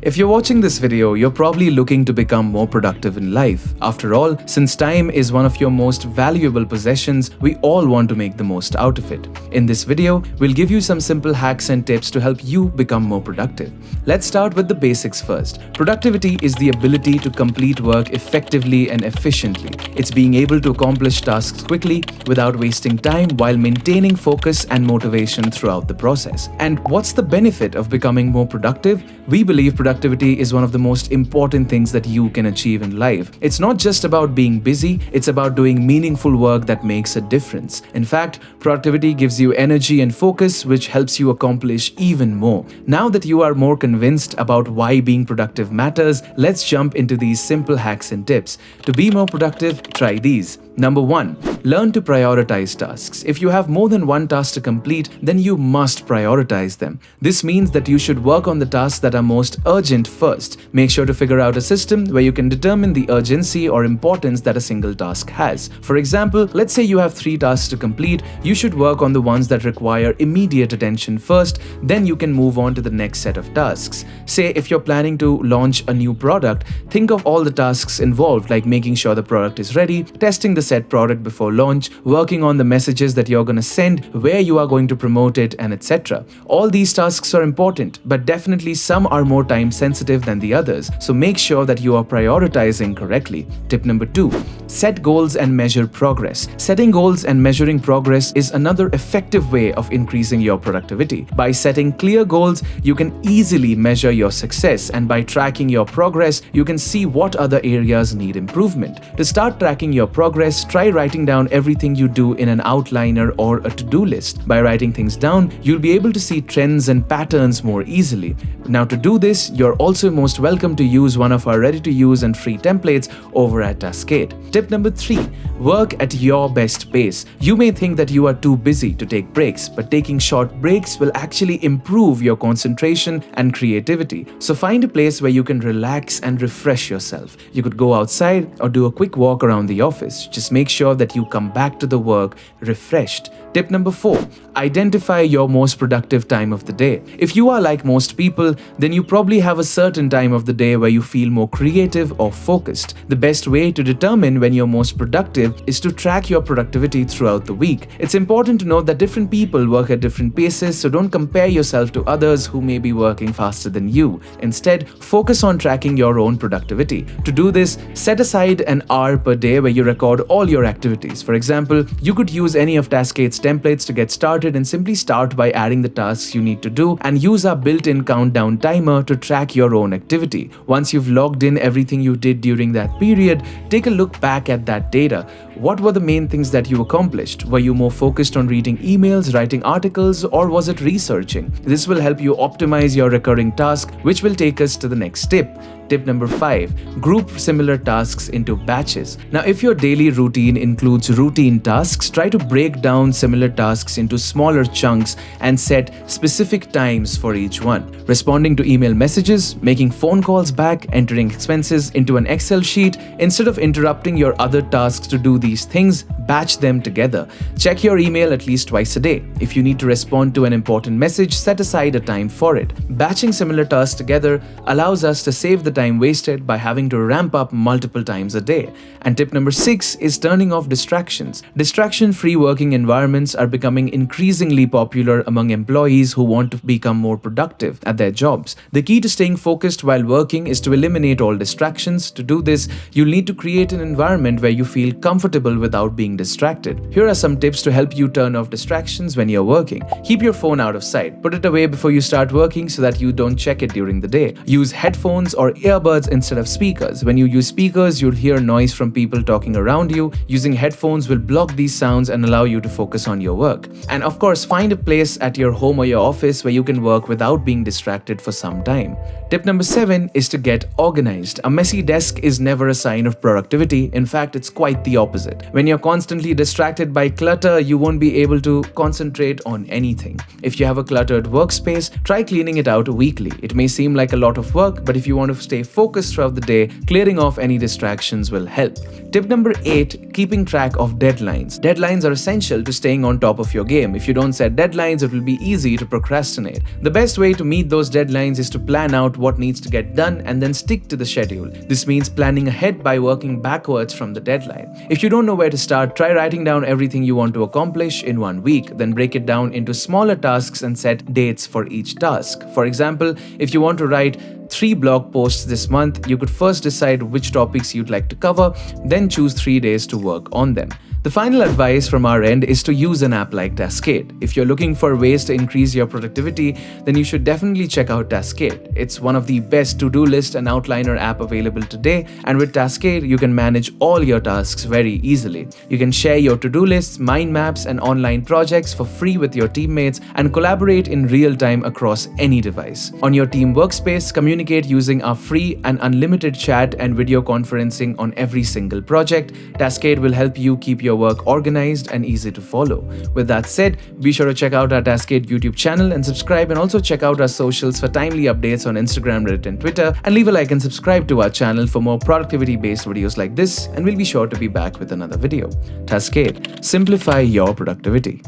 If you're watching this video, you're probably looking to become more productive in life. After all, since time is one of your most valuable possessions, we all want to make the most out of it. In this video, we'll give you some simple hacks and tips to help you become more productive. Let's start with the basics first. Productivity is the ability to complete work effectively and efficiently. It's being able to accomplish tasks quickly without wasting time while maintaining focus and motivation throughout the process. And what's the benefit of becoming more productive? We believe productivity is one of the most important things that you can achieve in life. It's not just about being busy, it's about doing meaningful work that makes a difference. In fact, productivity gives you energy and focus, which helps you accomplish even more. Now that you are more convinced about why being productive matters, let's jump into these simple hacks and tips. To be more productive, try these. Number 1. Learn to prioritize tasks. If you have more than one task to complete, then you must prioritize them. This means that you should work on the tasks that are most urgent first. Make sure to figure out a system where you can determine the urgency or importance that a single task has. For example, let's say you have 3 tasks to complete. You should work on the ones that require immediate attention first, then you can move on to the next set of tasks. Say if you're planning to launch a new product, think of all the tasks involved, like making sure the product is ready, testing the said product before launch, working on the messages that you're going to send, where you are going to promote it, and etc. All these tasks are important, but definitely some are more time sensitive than the others, so make sure that you are prioritizing correctly. Tip number 2. Set goals and measure progress. Setting goals and measuring progress is another effective way of increasing your productivity. By setting clear goals, you can easily measure your success, and by tracking your progress, you can see what other areas need improvement. To start tracking your progress, try writing down everything you do in an outliner or a to-do list. By writing things down, you'll be able to see trends and patterns more easily. Now, to do this, you're also most welcome to use one of our ready-to-use and free templates over at Taskade. Tip number 3. Work at your best pace. You may think that you are too busy to take breaks, but taking short breaks will actually improve your concentration and creativity. So find a place where you can relax and refresh yourself. You could go outside or do a quick walk around the office. Just make sure that you come back to the work refreshed. Tip number 4. Identify your most productive time of the day. If you are like most people, then you probably have a certain time of the day where you feel more creative or focused. The best way to determine when you're most productive is to track your productivity throughout the week. It's important to note that different people work at different paces, so don't compare yourself to others who may be working faster than you. Instead, focus on tracking your own productivity. To do this, set aside an hour per day where you record all your activities. For example, you could use any of Taskade's templates to get started and simply start by adding the tasks you need to do and use our built-in countdown timer to track your own activity. Once you've logged in everything you did during that period, take a look back at that data. What were the main things that you accomplished? Were you more focused on reading emails, writing articles, or was it researching? This will help you optimize your recurring task, which will take us to the next tip. Tip number 5. Group similar tasks into batches. Now, if your daily routine includes routine tasks, try to break down similar tasks into smaller chunks and set specific times for each one. Responding to email messages, making phone calls back, entering expenses into an Excel sheet. Instead of interrupting your other tasks to do these things, batch them together. Check your email at least twice a day. If you need to respond to an important message, set aside a time for it. Batching similar tasks together allows us to save the time wasted by having to ramp up multiple times a day. And tip number 6 is turning off distractions. Distraction-free working environments are becoming increasingly popular among employees who want to become more productive at their jobs. The key to staying focused while working is to eliminate all distractions. To do this, you'll need to create an environment where you feel comfortable without being distracted. Here are some tips to help you turn off distractions when you're working. Keep your phone out of sight. Put it away before you start working so that you don't check it during the day. Use headphones or earbuds instead of speakers. When you use speakers, you'll hear noise from people talking around you. Using headphones will block these sounds and allow you to focus on your work. And of course, find a place at your home or your office where you can work without being distracted for some time. Tip number 7 is to get organized. A messy desk is never a sign of productivity. In fact, it's quite the opposite. opposite. When you're constantly distracted by clutter, you won't be able to concentrate on anything. If you have a cluttered workspace, try cleaning it out weekly. It may seem like a lot of work, but if you want to stay focused throughout the day, clearing off any distractions will help. Tip number 8, keeping track of deadlines. Deadlines are essential to staying on top of your game. If you don't set deadlines, it will be easy to procrastinate. The best way to meet those deadlines is to plan out what needs to get done and then stick to the schedule. This means planning ahead by working backwards from the deadline. If you don't know where to start, try writing down everything you want to accomplish in 1 week, then break it down into smaller tasks and set dates for each task. For example, if you want to write 3 blog posts this month, you could first decide which topics you'd like to cover, then choose 3 days to work on them. The final advice from our end is to use an app like Taskade. If you're looking for ways to increase your productivity, then you should definitely check out Taskade. It's one of the best to-do list and outliner app available today, and with Taskade, you can manage all your tasks very easily. You can share your to-do lists, mind maps, and online projects for free with your teammates and collaborate in real time across any device. On your team workspace, communicate using our free and unlimited chat and video conferencing on every single project. Taskade will help you keep your work organized and easy to follow. With that said, be sure to check out our Taskade YouTube channel and subscribe, and also check out our socials for timely updates on Instagram, Reddit, and Twitter, and leave a like and subscribe to our channel for more productivity-based videos like this, and we'll be sure to be back with another video. Taskade, simplify your productivity.